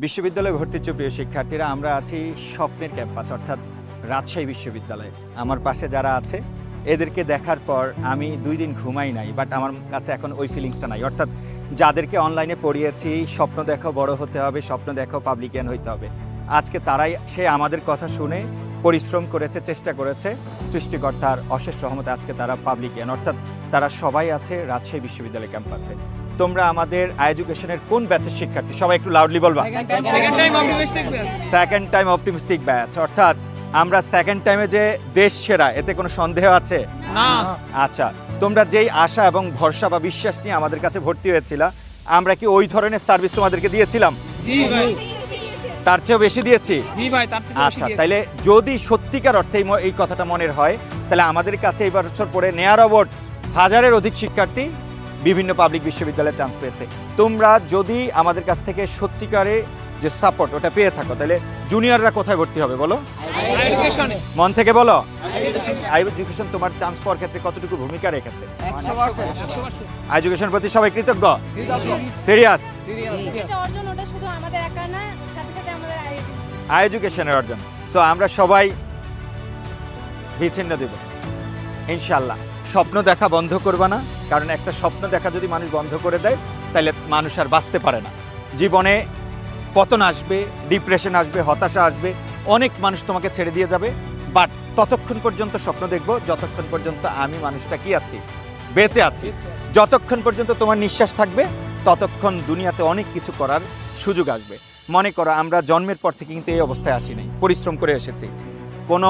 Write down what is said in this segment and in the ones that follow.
বিশ্ববিদ্যালয়ে ভর্তির প্রিয় শিক্ষার্থীরা, আমরা আছি স্বপ্নের ক্যাম্পাস অর্থাৎ রাজশাহী বিশ্ববিদ্যালয়ে। আমার পাশে যারা আছে এদেরকে দেখার পর আমি 2 দিন ঘুমাই নাই, বাট আমার কাছে এখন ওই ফিলিংসটা নাই। অর্থাৎ যাদেরকে অনলাইনে পড়িয়েছি স্বপ্ন দেখো বড় হতে হবে, স্বপ্ন দেখো পাবলিকিয়ান হইতে হবে, আজকে তারাই সে আমাদের কথা শুনে পরিশ্রম করেছে, চেষ্টা করেছে, সৃষ্টিকর্তার অশেষ রহমতে আজকে তারা পাবলিকিয়ান, অর্থাৎ তারা সবাই আছে রাজশাহী বিশ্ববিদ্যালয় ক্যাম্পাসে। তোমরা আমাদের এডুকেশনের কোন ব্যাচের শিক্ষার্থী? সবাই একটু লাউডলি বলবা। সেকেন্ড টাইম অপটিমিস্টিক ব্যাচ, অর্থাৎ আমরা সেকেন্ড টাইমে যে দেশ সেরা, এতে কোনো সন্দেহ আছে? না। আচ্ছা, তোমরা যেই আশা এবং ভরসা বা বিশ্বাস নিয়ে আমাদের কাছে ভর্তি হয়েছিল, আমরা কি ওই ধরনের সার্ভিস তোমাদেরকে দিয়েছিলাম? জি ভাই। তার চেয়েও বেশি দিয়েছি? জি ভাই, তার থেকে বেশি আচ্ছা, দিয়েছি। তাইলে যদি সত্যিকার অর্থে এই কথাটা মনের হয়, তাহলে আমাদের কাছে এই বছর পড়ে নেয়ার অবট 1000-এর অধিক শিক্ষার্থী বিভিন্ন পাবলিক বিশ্ববিদ্যালয়ে চান্স পেয়েছে। তোমরা যদি আমাদের কাছ থেকে সত্যিকারে যে সাপোর্ট ওটা পেয়ে থাকো, তাহলে জুনিয়ররা কোথায় ভর্তি হবে বলো? এডুকেশনে। মন থেকে বলো। এডুকেশন তোমার চান্স পাওয়ার ক্ষেত্রে কতটুকু ভূমিকা রেখেছে? 100%। এডুকেশন প্রতি সবাই কৃতজ্ঞ? সিরিয়াস? এটা অর্জন ওটা শুধু আমাদের একা না, সাথে সাথে আমাদের এডুকেশনের অর্জন। সো আমরা সবাই বিচ্ছিন্ন দেব ইনশাল্লাহ। স্বপ্ন দেখা বন্ধ করবা না, কারণ একটা স্বপ্ন দেখা যদি মানুষ বন্ধ করে দেয়, তাহলে মানুষ আর বাঁচতে পারে না। জীবনে পতন আসবে, ডিপ্রেশন আসবে, হতাশা আসবে, অনেক মানুষ তোমাকে ছেড়ে দিয়ে যাবে, বাট ততক্ষণ পর্যন্ত স্বপ্ন দেখবো যতক্ষণ পর্যন্ত আমি মানুষটা কি আছি, বেঁচে আছি। যতক্ষণ পর্যন্ত তোমার নিঃশ্বাস থাকবে ততক্ষণ দুনিয়াতে অনেক কিছু করার সুযোগ আসবে। মনে করো আমরা জন্মের পর থেকে কিন্তু এই অবস্থায় আসি নাই, পরিশ্রম করে এসেছি, কোনো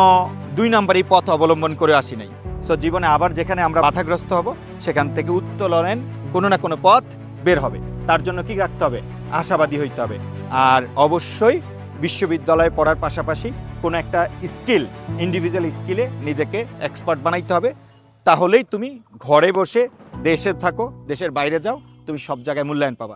2 নম্বরই পথ অবলম্বন করে আসি নাই। সো জীবনে আবার যেখানে আমরা বাধাগ্রস্ত হব, সেখান থেকে উত্তোলনের কোনো না কোনো পথ বের হবে। তার জন্য কি রাখতে হবে? আশাবাদী হইতে হবে। আর অবশ্যই বিশ্ববিদ্যালয়ে পড়ার পাশাপাশি কোনো একটা স্কিল, ইন্ডিভিজুয়াল স্কিলে নিজেকে এক্সপার্ট বানাইতে হবে। তাহলেই তুমি ঘরে বসে দেশে থাকো, দেশের বাইরে যাও, তুমি সব জায়গায় মূল্যায়ন পাবা।